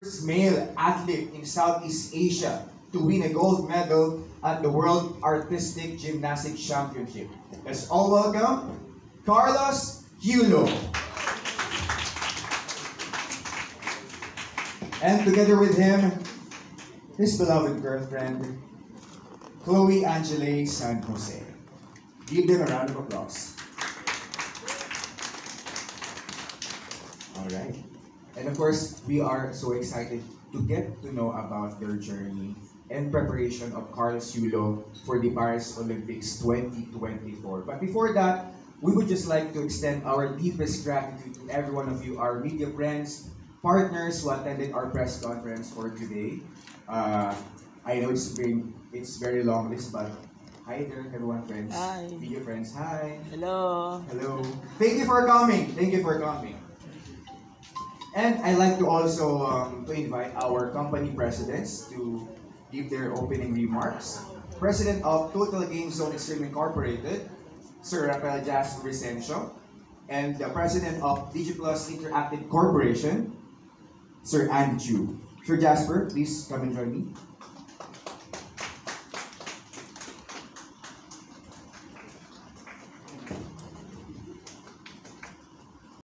first male athlete in Southeast Asia to win a gold medal at the World Artistic Gymnastics Championship. Let's all welcome Carlos Yulo. And together with him, his beloved girlfriend, Chloe Angele San Jose. Give them a round of applause. All right. And of course, we are so excited to get to know about their journey and preparation of Carlos Yulo for the Paris Olympics 2024. But before that, we would just like to extend our deepest gratitude to every one of you, our media friends, partners who attended our press conference for today. I know it's very long list, but hi there, everyone, friends. Hi. Media friends, hi. Hello. Hello. Thank you for coming. Thank you for coming. And I'd like to also to invite our company presidents to give their opening remarks. President of Total Game Zone Extreme Incorporated, Sir Rafael Jasper Vicencio, and the President of DigiPlus Interactive Corporation, Sir Andy Chu. Sir Jasper, please come and join me.